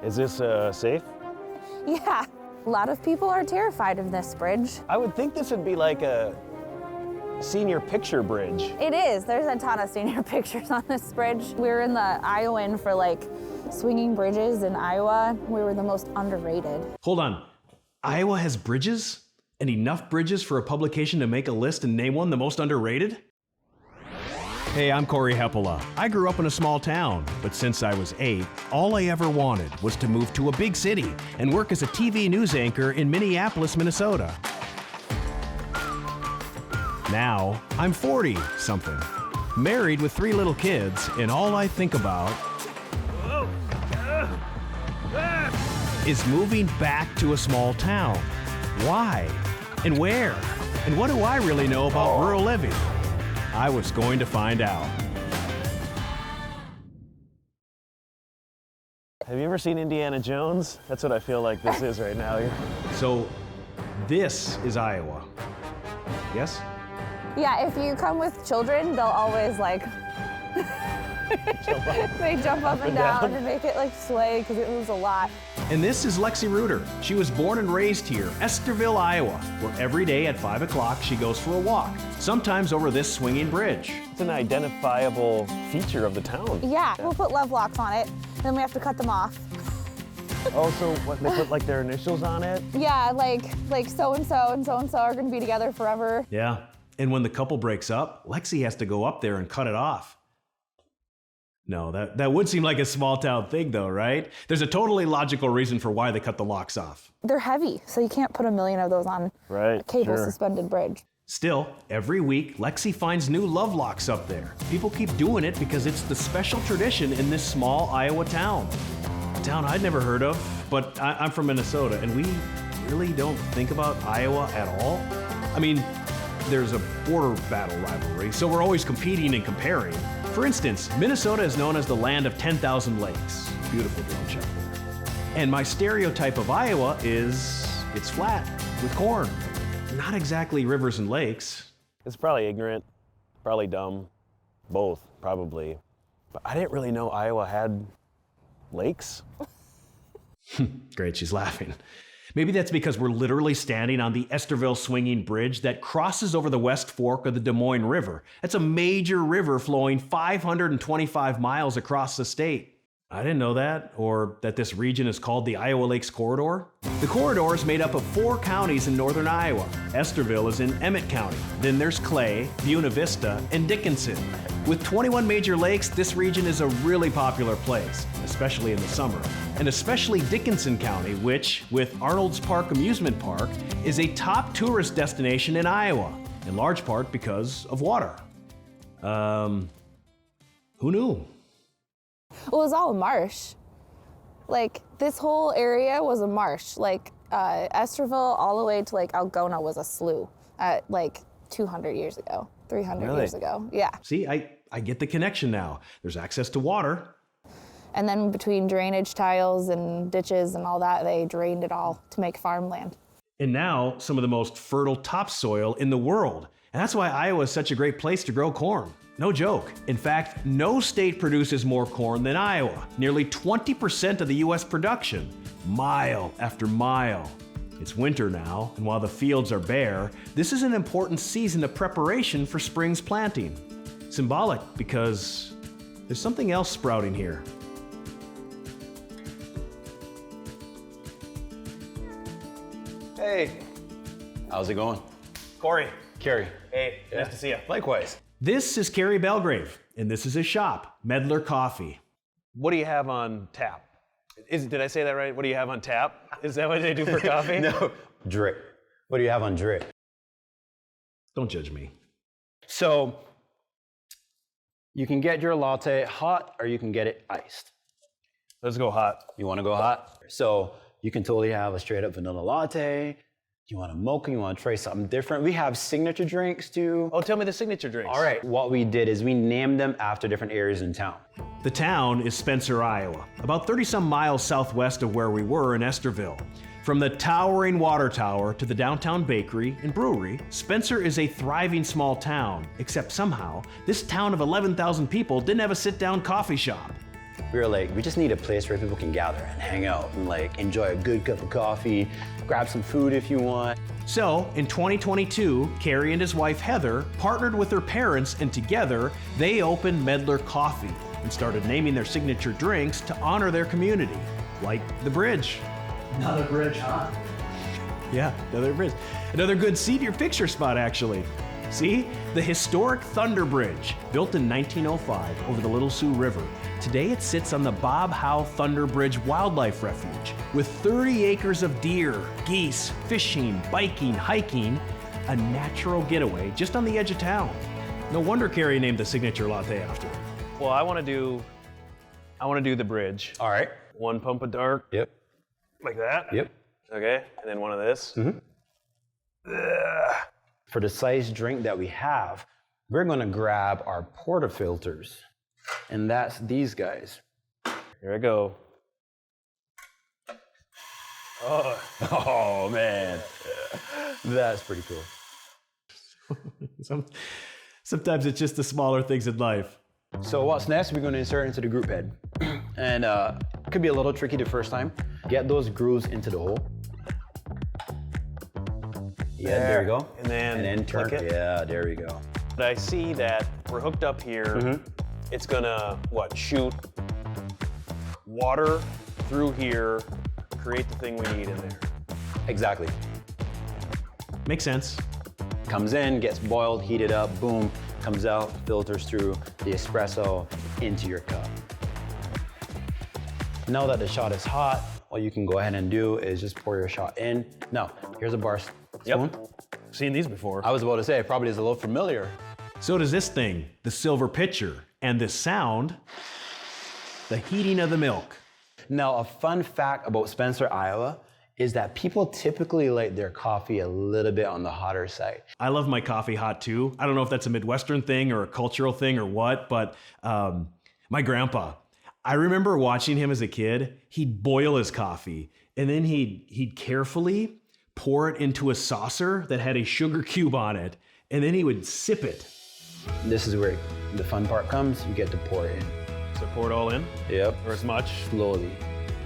Is this safe? Yeah, a lot of people are terrified of this bridge. I would think this would be like a senior picture bridge. It is. There's a ton of senior pictures on this bridge. We were in the Iowan for like swinging bridges in Iowa. We were the most underrated. Hold on. Iowa has bridges? And enough bridges for a publication to make a list and name one the most underrated? Hey, I'm Cory. I grew up in a small town, but since I was 8, all I ever wanted was to move to a big city and work as a TV news anchor in Minneapolis, Minnesota. Now, I'm 40-something, married with 3 little kids, and all I think about is moving back to a small town. Why? And where? And what do I really know about rural living? I was going to find out. Have you ever seen Indiana Jones? That's what I feel like this is right now. So, this is Iowa. Yes? Yeah, if you come with children, they'll always like, they jump up and down and make it like sway because it moves a lot. And this is Lexi Reuter. She was born and raised here, Esterville, Iowa, where every day at 5 o'clock she goes for a walk, sometimes over this swinging bridge. It's an identifiable feature of the town. Yeah, we'll put love locks on it, then we have to cut them off. Oh, so what, they put like their initials on it? Yeah, like so-and-so and so-and-so are gonna be together forever. Yeah, and when the couple breaks up, Lexi has to go up there and cut it off. No, that would seem like a small town thing though, right? There's a totally logical reason for why they cut the locks off. They're heavy, so you can't put a million of those on a cable suspended bridge. Still, every week, Lexi finds new love locks up there. People keep doing it because it's the special tradition in this small Iowa town. A town I'd never heard of, but I'm from Minnesota, and we really don't think about Iowa at all. I mean, there's a border battle rivalry, so we're always competing and comparing. For instance, Minnesota is known as the land of 10,000 lakes. Beautiful drone shot there. And my stereotype of Iowa is it's flat with corn. Not exactly rivers and lakes. It's probably ignorant, probably dumb, both, probably. But I didn't really know Iowa had lakes. Great, she's laughing. Maybe that's because we're literally standing on the Esterville swinging bridge that crosses over the West Fork of the Des Moines River. That's a major river flowing 525 miles across the state. I didn't know that, or that this region is called the Iowa Lakes Corridor. The corridor is made up of 4 counties in northern Iowa. Esterville is in Emmett County. Then there's Clay, Buena Vista, and Dickinson. With 21 major lakes, this region is a really popular place, especially in the summer. And especially Dickinson County, which, with Arnold's Park Amusement Park, is a top tourist destination in Iowa, in large part because of water. Who knew? Well, it was all a marsh. Like, this whole area was a marsh. Like, Esterville all the way to, like, Algona was a slough at, like, 200 years ago, 300 years ago. Yeah. See, I get the connection now. There's access to water. And then between drainage tiles and ditches and all that, they drained it all to make farmland. And now, some of the most fertile topsoil in the world. And that's why Iowa is such a great place to grow corn. No joke. In fact, no state produces more corn than Iowa. Nearly 20% of the US production, mile after mile. It's winter now, and while the fields are bare, this is an important season of preparation for spring's planting. Symbolic because there's something else sprouting here. Hey, how's it going? Cory. Carrie. Hey, nice to see you. Likewise. This is Cory Belgrave, and this is his shop, Medler Coffee. What do you have on tap? Did I say that right? What do you have on tap? Is that what they do for coffee? No, drip. What do you have on drip? Don't judge me. So, you can get your latte hot or you can get it iced. Let's go hot. You want to go hot? So, you can totally have a straight up vanilla latte. You want a mocha, you want to try something different. We have signature drinks too. Oh, tell me the signature drinks. All right, what we did is we named them after different areas in town. The town is Spencer, Iowa, about 30-some miles southwest of where we were in Esterville. From the towering water tower to the downtown bakery and brewery, Spencer is a thriving small town, except somehow, this town of 11,000 people didn't have a sit-down coffee shop. We were like, we just need a place where people can gather and hang out and like enjoy a good cup of coffee, grab some food if you want. So, in 2022, Cory and his wife Heather partnered with their parents, and together they opened Medler Coffee and started naming their signature drinks to honor their community, like the bridge. Another bridge, huh? Yeah, another bridge. Another good see-your picture spot, actually. See? The historic Thunder Bridge, built in 1905 over the Little Sioux River. Today it sits on the Bob Howe Thunder Bridge Wildlife Refuge with 30 acres of deer, geese, fishing, biking, hiking, a natural getaway just on the edge of town. No wonder Cory named the signature latte after it. Well, I want to do the bridge. All right. One pump of dark. Yep. Like that. Yep. Okay, and then one of this. For the size drink that we have, we're gonna grab our portafilters, and that's these guys. Here I go. Oh man, that's pretty cool. Sometimes it's just the smaller things in life. So what's next? We're gonna insert into the group head, and it could be a little tricky the first time. Get those grooves into the hole. Yeah, there we go. And then turn click it. Yeah, there we go. But I see that we're hooked up here. It's gonna, shoot water through here, create the thing we need in there. Exactly. Makes sense. Comes in, gets boiled, heated up, boom, comes out, filters through the espresso into your cup. Now that the shot is hot, what you can go ahead and do is just pour your shot in. Now, here's a bar spoon. Yep. Seen these before. I was about to say, it probably is a little familiar. So does this thing, the silver pitcher, and this sound, the heating of the milk. Now, a fun fact about Spencer, Iowa, is that people typically like their coffee a little bit on the hotter side. I love my coffee hot too. I don't know if that's a Midwestern thing or a cultural thing or what, but my grandpa, I remember watching him as a kid. He'd boil his coffee and then he'd carefully pour it into a saucer that had a sugar cube on it, and then he would sip it. This is where the fun part comes. You get to pour it in. So pour it all in? Yep. Or as much? Slowly.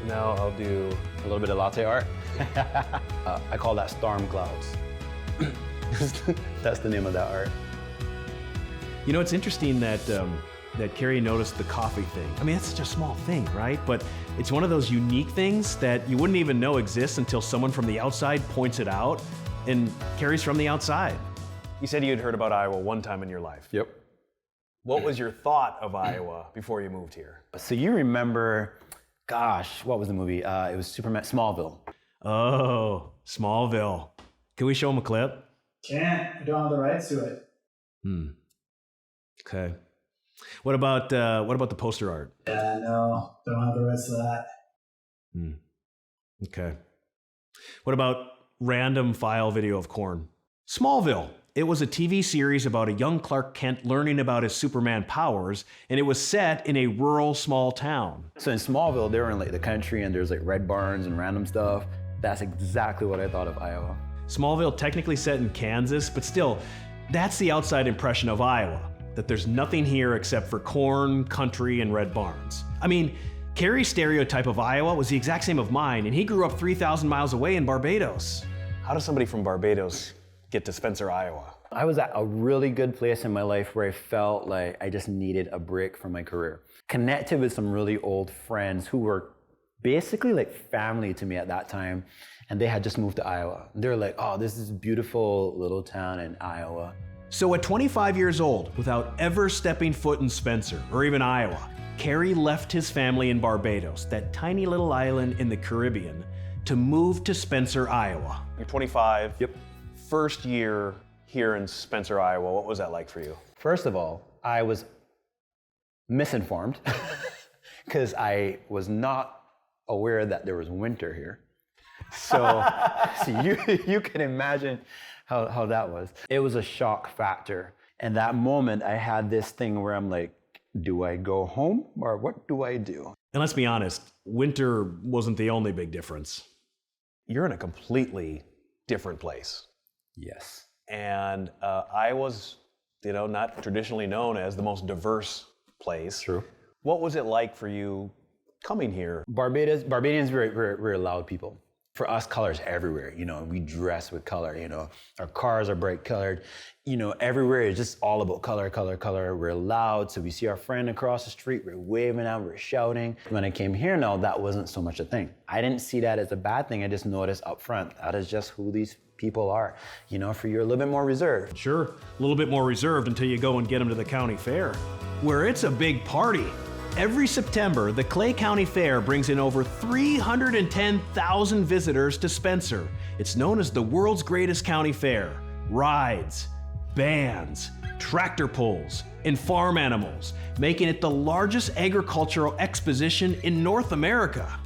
Now I'll do A little bit of latte art. I call that storm clouds. That's the name of that art. You know, it's interesting that that Cory noticed the coffee thing. I mean, that's such a small thing, right? But it's one of those unique things that you wouldn't even know exists until someone from the outside points it out, and Cory's from the outside. You said you had heard about Iowa one time in your life. Yep. What was your thought of Iowa before you moved here? So you remember, gosh, what was the movie? It was Superman, Smallville. Oh, Smallville. Can we show him a clip? Can't. I don't have the rights to it. Okay. What about the poster art? Yeah, no, don't have the rights to that. Okay. What about random file video of corn? Smallville. It was a TV series about a young Clark Kent learning about his Superman powers, and it was set in a rural small town. So in Smallville, they were in like the country and there's like red barns and random stuff. That's exactly what I thought of Iowa. Smallville technically set in Kansas, but still, that's the outside impression of Iowa, that there's nothing here except for corn, country, and red barns. I mean, Cory's stereotype of Iowa was the exact same of mine, and he grew up 3,000 miles away in Barbados. How does somebody from Barbados get to Spencer, Iowa? I was at a really good place in my life where I felt like I just needed a break from my career. Connected with some really old friends who were basically like family to me at that time, and they had just moved to Iowa. They're like, oh, this is a beautiful little town in Iowa. So at 25 years old, without ever stepping foot in Spencer or even Iowa, Cory left his family in Barbados, that tiny little island in the Caribbean, to move to Spencer, Iowa. You're 25. Yep. First year here in Spencer, Iowa. What was that like for you? First of all, I was misinformed because I was not aware that there was winter here. So, you can imagine how that was. It was a shock factor. And that moment, I had this thing where I'm like, do I go home or what do I do? And let's be honest, winter wasn't the only big difference. You're in a completely different place. Yes. And Iowa's, not traditionally known as the most diverse place. True. What was it like for you coming here? Barbadians very loud people. For us, color's everywhere. You know, we dress with color. You know, our cars are bright colored. You know, everywhere is just all about color, color, color. We're loud, so we see our friend across the street, we're waving out, we're shouting. When I came here now, that wasn't so much a thing. I didn't see that as a bad thing. I just noticed up front, that is just who these people are. You know, for you're a little bit more reserved. Sure, a little bit more reserved until you go and get them to the county fair, where it's a big party. Every September, the Clay County Fair brings in over 310,000 visitors to Spencer. It's known as the world's greatest county fair. Rides, bands, tractor pulls, and farm animals, making it the largest agricultural exposition in North America.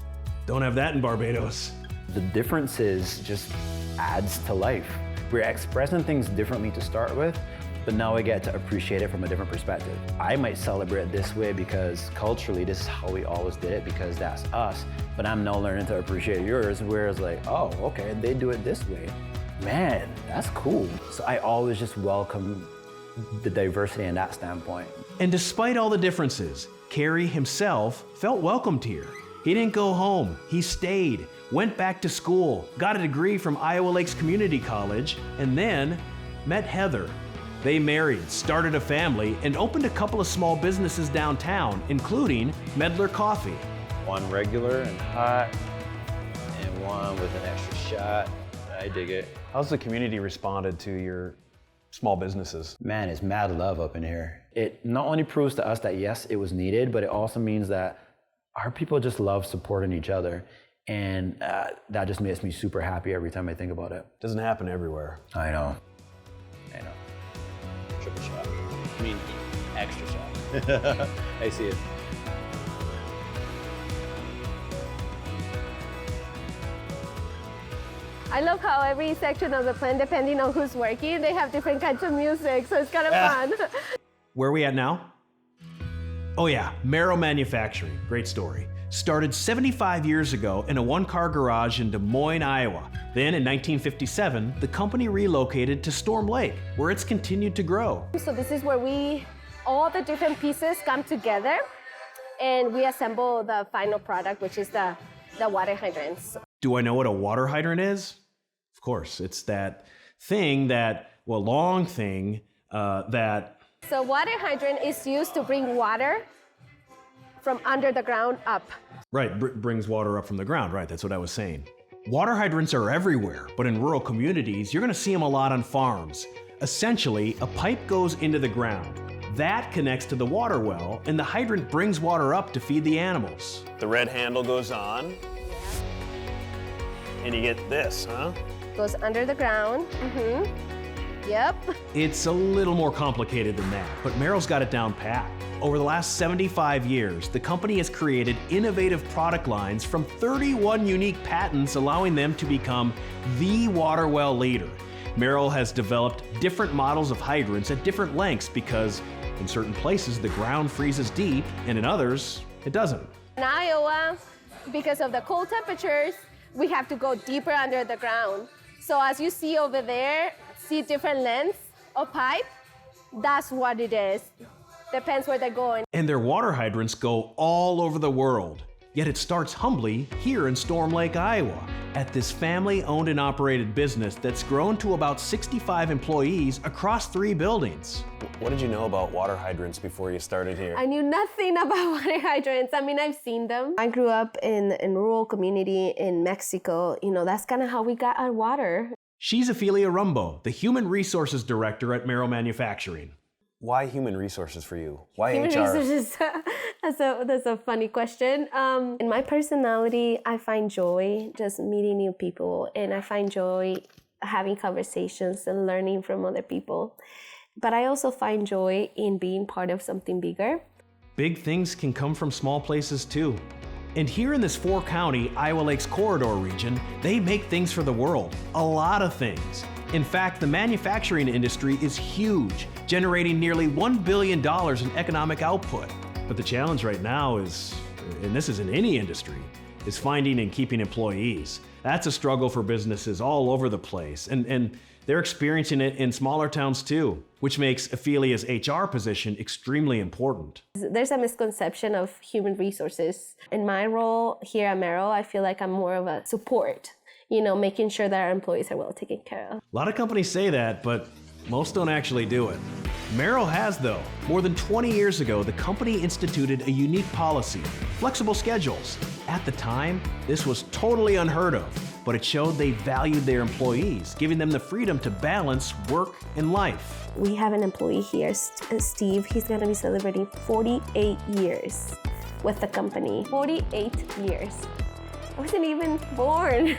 Don't have that in Barbados. The differences just adds to life. We're expressing things differently to start with, but now I get to appreciate it from a different perspective. I might celebrate this way because culturally this is how we always did it because that's us, but I'm now learning to appreciate yours, whereas like, oh, okay, they do it this way. Man, that's cool. So I always just welcome the diversity in that standpoint. And despite all the differences, Cory himself felt welcomed here. He didn't go home, he stayed, went back to school, got a degree from Iowa Lakes Community College, and then met Heather. They married, started a family, and opened a couple of small businesses downtown, including Medler Coffee. One regular and hot, and one with an extra shot. I dig it. How's the community responded to your small businesses? Man, it's mad love up in here. It not only proves to us that yes, it was needed, but it also means that our people just love supporting each other. And that just makes me super happy every time I think about it. Doesn't happen everywhere. I know. Triple shot. I mean, extra shot. I see it. I love how every section of the plant, depending on who's working, they have different kinds of music, so it's kind of fun. Where are we at now? Oh yeah, Merler Manufacturing, great story. Started 75 years ago in a one-car garage in Des Moines, Iowa. Then in 1957, the company relocated to Storm Lake, where it's continued to grow. So this is where all the different pieces come together and we assemble the final product, which is the water hydrants. Do I know what a water hydrant is? Of course, it's that thing long thing that... So water hydrant is used to bring water from under the ground up. Right, brings water up from the ground, right, that's what I was saying. Water hydrants are everywhere, but in rural communities, you're gonna see them a lot on farms. Essentially, a pipe goes into the ground. That connects to the water well, and the hydrant brings water up to feed the animals. The red handle goes on, and you get this, huh? Goes under the ground. Yep. It's a little more complicated than that, but Merrill's got it down pat. Over the last 75 years, the company has created innovative product lines from 31 unique patents, allowing them to become the water well leader. Merler has developed different models of hydrants at different lengths because in certain places the ground freezes deep and in others it doesn't. In Iowa, because of the cold temperatures, we have to go deeper under the ground. So as you see over there, see different lengths of pipe? That's what it is. Depends where they're going. And their water hydrants go all over the world. Yet it starts humbly here in Storm Lake, Iowa, at this family-owned and operated business that's grown to about 65 employees across 3 buildings. What did you know about water hydrants before you started here? I knew nothing about water hydrants. I mean, I've seen them. I grew up in a rural community in Mexico. You know, that's kind of how we got our water. She's Ophelia Rumbo, the Human Resources Director at Merler Manufacturing. Why human resources for you? Why Human HR? resources, that's a funny question. In my personality, I find joy just meeting new people, and I find joy having conversations and learning from other people. But I also find joy in being part of something bigger. Big things can come from small places too. And here in this 4-county Iowa Lakes corridor region, they make things for the world, a lot of things. In fact, the manufacturing industry is huge, generating nearly $1 billion in economic output. But the challenge right now is, and this is in any industry, is finding and keeping employees. That's a struggle for businesses all over the place. And They're experiencing it in smaller towns too, which makes Ophelia's HR position extremely important. There's a misconception of human resources. In my role here at Merrill, I feel like I'm more of a support, making sure that our employees are well taken care of. A lot of companies say that, but most don't actually do it. Merrill has, though. More than 20 years ago, the company instituted a unique policy, flexible schedules. At the time, this was totally unheard of, but it showed they valued their employees, giving them the freedom to balance work and life. We have an employee here, Steve. He's going to be celebrating 48 years with the company. 48 years. I wasn't even born.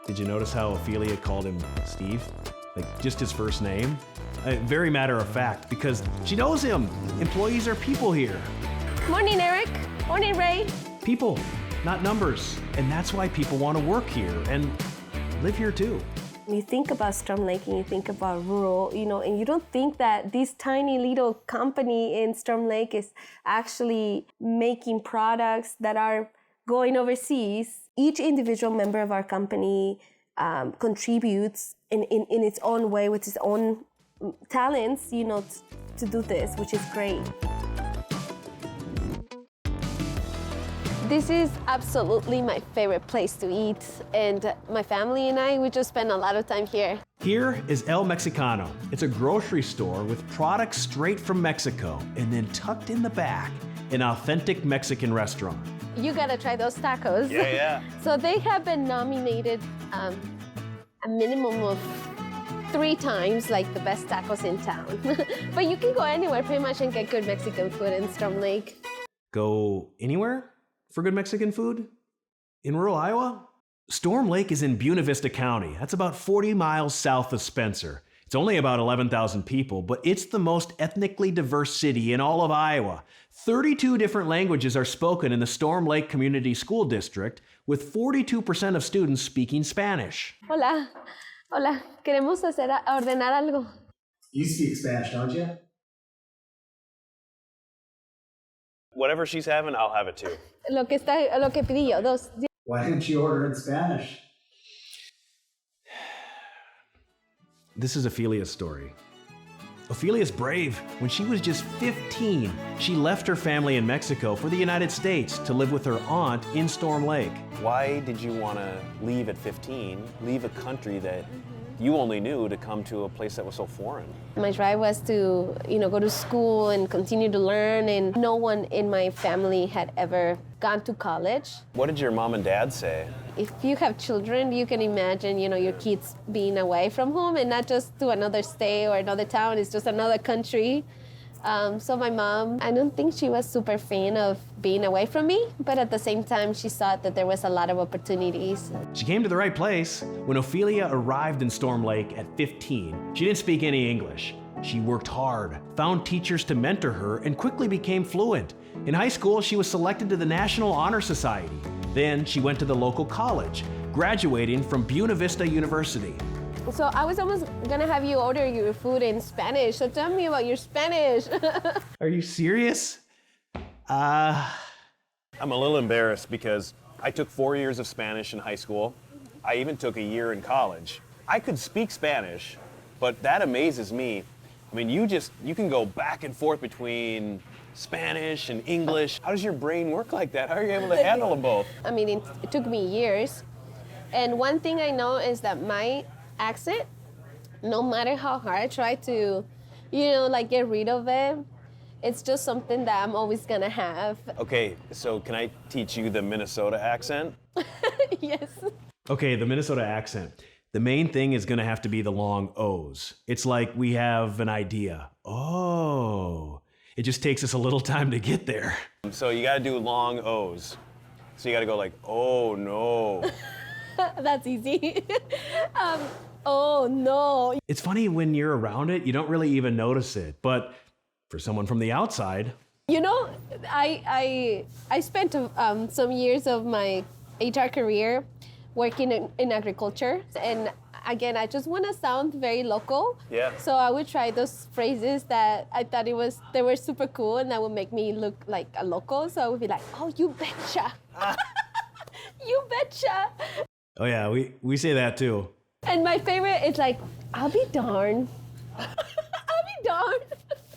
Did you notice how Ophelia called him Steve? Like, just his first name? Very matter of fact, because she knows him. Employees are people here. Morning, Eric. Morning, Ray. People, not numbers. And that's why people want to work here and live here too. You think about Storm Lake and you think about rural, and you don't think that this tiny little company in Storm Lake is actually making products that are going overseas. Each individual member of our company contributes in its own way with its own talents, to do this, which is great. This is absolutely my favorite place to eat, and my family and I, we just spend a lot of time here. Here is El Mexicano. It's a grocery store with products straight from Mexico, and then tucked in the back, an authentic Mexican restaurant. You gotta try those tacos. Yeah. So they have been nominated a minimum of 3 times, like the best tacos in town. But you can go anywhere pretty much and get good Mexican food in Storm Lake. Go anywhere for good Mexican food? In rural Iowa? Storm Lake is in Buena Vista County. That's about 40 miles south of Spencer. It's only about 11,000 people, but it's the most ethnically diverse city in all of Iowa. 32 different languages are spoken in the Storm Lake Community School District, with 42% of students speaking Spanish. Hola. Hola. Queremos ordenar algo. You speak Spanish, don't you? Whatever she's having, I'll have it too. Lo que pedí yo, 2. Why didn't you order in Spanish? This is Ophelia's story. Ophelia's brave. When she was just 15, she left her family in Mexico for the United States to live with her aunt in Storm Lake. Why did you want to leave at 15, leave a country that you only knew, to come to a place that was so foreign? My drive was to, go to school and continue to learn, and no one in my family had ever gone to college. What did your mom and dad say? If you have children, you can imagine, your kids being away from home, and not just to another state or another town, it's just another country. So my mom, I don't think she was super fan of being away from me, but at the same time, she saw that there was a lot of opportunities. She came to the right place. When Ophelia arrived in Storm Lake at 15, she didn't speak any English. She worked hard, found teachers to mentor her, and quickly became fluent. In high school, she was selected to the National Honor Society. Then she went to the local college, graduating from Buena Vista University. So I was almost gonna have you order your food in Spanish, so tell me about your Spanish. Are you serious? I'm a little embarrassed because I took 4 years of Spanish in high school. I even took a year in college. I could speak Spanish, but that amazes me. I mean, you can go back and forth between Spanish and English. How does your brain work like that? How are you able to handle them both? I mean, it took me years. And one thing I know is that my accent, no matter how hard I try to, get rid of it, it's just something that I'm always gonna have. Okay, so can I teach you the Minnesota accent? Yes. Okay, the Minnesota accent. The main thing is gonna have to be the long O's. It's like we have an idea. Oh. It just takes us a little time to get there. So you gotta do long O's. So you gotta go like, oh no. That's easy. Oh no. It's funny when you're around it, you don't really even notice it. But for someone from the outside, I spent some years of my HR career working in agriculture, and again, I just want to sound very local. Yeah. So I would try those phrases that I thought they were super cool, and that would make me look like a local. So I would be like, oh, you betcha. You betcha. oh yeah, we say that too. And my favorite is like, I'll be darned. I'll be darned.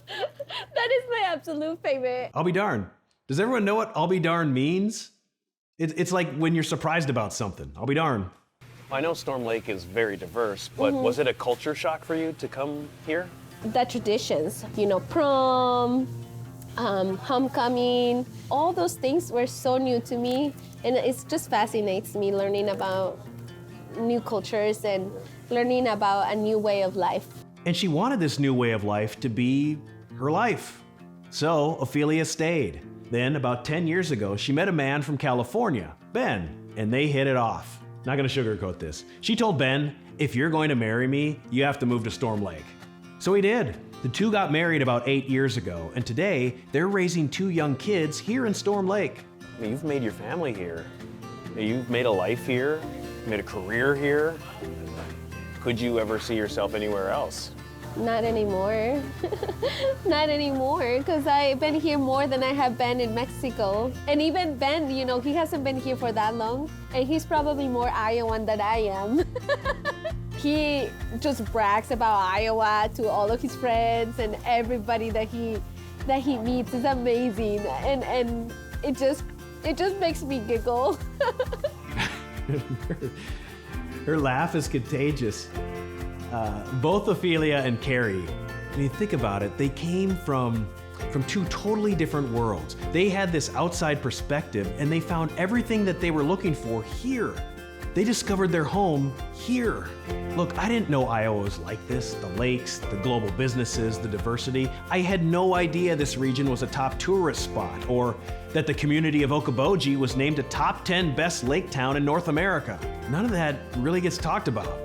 That is my absolute favorite. I'll be darned. Does everyone know what I'll be darned means? It's like when you're surprised about something. I'll be darned. I know Storm Lake is very diverse, but was it a culture shock for you to come here? The traditions, prom, homecoming, all those things were so new to me. And it just fascinates me learning about new cultures and learning about a new way of life. And she wanted this new way of life to be her life. So Ophelia stayed. Then, about 10 years ago, she met a man from California, Ben, and they hit it off. Not gonna sugarcoat this. She told Ben, if you're going to marry me, you have to move to Storm Lake. So he did. The two got married about 8 years ago, and today they're raising 2 young kids here in Storm Lake. I mean, you've made your family here. You've made a life here, made a career here. Could you ever see yourself anywhere else? Not anymore. Not anymore, because I've been here more than I have been in Mexico. And even Ben, he hasn't been here for that long, and he's probably more Iowan than I am. He just brags about Iowa to all of his friends and everybody that he meets. Is amazing, and it just makes me giggle. Her laugh is contagious. Both Ophelia and Cory, when you think about it, they came from 2 totally different worlds. They had this outside perspective, and they found everything that they were looking for here. They discovered their home here. Look, I didn't know Iowa was like this, the lakes, the global businesses, the diversity. I had no idea this region was a top tourist spot, or that the community of Okoboji was named a top 10 best lake town in North America. None of that really gets talked about.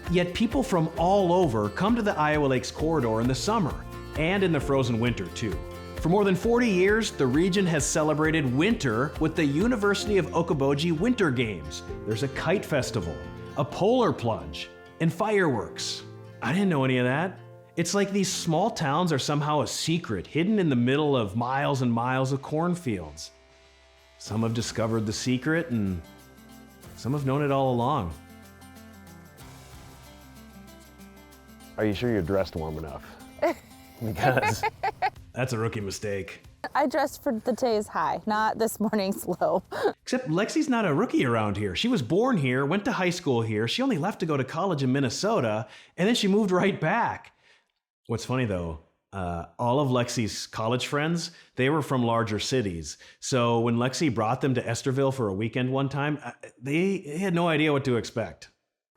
Yet people from all over come to the Iowa Lakes corridor in the summer, and in the frozen winter too. For more than 40 years, the region has celebrated winter with the University of Okoboji Winter Games. There's a kite festival, a polar plunge, and fireworks. I didn't know any of that. It's like these small towns are somehow a secret, hidden in the middle of miles and miles of cornfields. Some have discovered the secret, and some have known it all along. Are you sure you're dressed warm enough? Because That's a rookie mistake. I dressed for the day's high, not this morning's low. Except Lexi's not a rookie around here. She was born here, went to high school here. She only left to go to college in Minnesota, and then she moved right back. What's funny though, all of Lexi's college friends, they were from larger cities. So when Lexi brought them to Esterville for a weekend one time, they had no idea what to expect.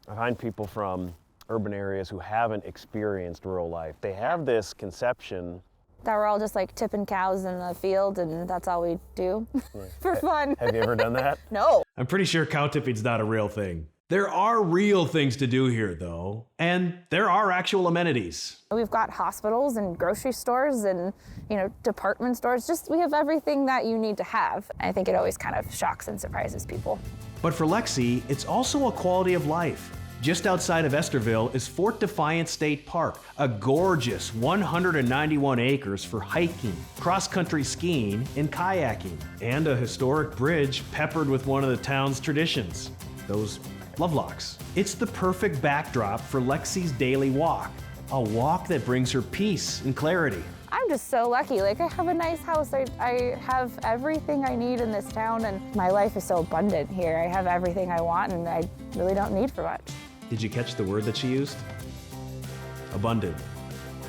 I find people from urban areas who haven't experienced rural life, they have this conception That we're all just like tipping cows in the field and that's all we do for fun. Have you ever done that? No. I'm pretty sure cow tipping's not a real thing. There are real things to do here though, and there are actual amenities. We've got hospitals and grocery stores and, department stores. We have everything that you need to have. I think it always kind of shocks and surprises people. But for Lexi, it's also a quality of life. Just outside of Esterville is Fort Defiance State Park, a gorgeous 191 acres for hiking, cross-country skiing, and kayaking, and a historic bridge peppered with one of the town's traditions, those lovelocks. It's the perfect backdrop for Lexi's daily walk, a walk that brings her peace and clarity. I'm just so lucky. I have a nice house. I have everything I need in this town, and my life is so abundant here. I have everything I want, and I really don't need for much. Did you catch the word that she used? Abundant.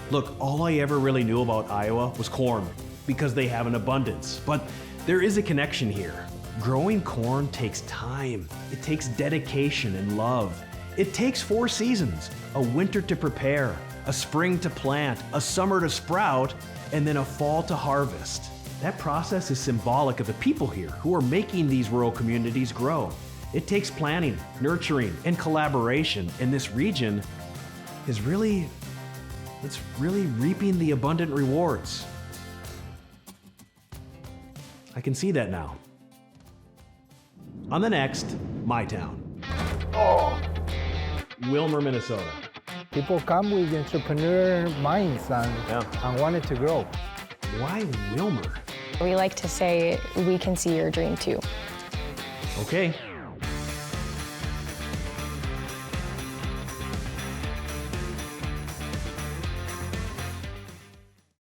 Look, all I ever really knew about Iowa was corn, because they have an abundance. But there is a connection here. Growing corn takes time. It takes dedication and love. It takes 4 seasons, a winter to prepare, a spring to plant, a summer to sprout, and then a fall to harvest. That process is symbolic of the people here who are making these rural communities grow. It takes planning, nurturing, and collaboration, and this region is really reaping the abundant rewards. I can see that now. On the next, my town. Wilmer, Minnesota. People come with entrepreneur minds and wanted to grow. Why Wilmer? We like to say, we can see your dream too. Okay,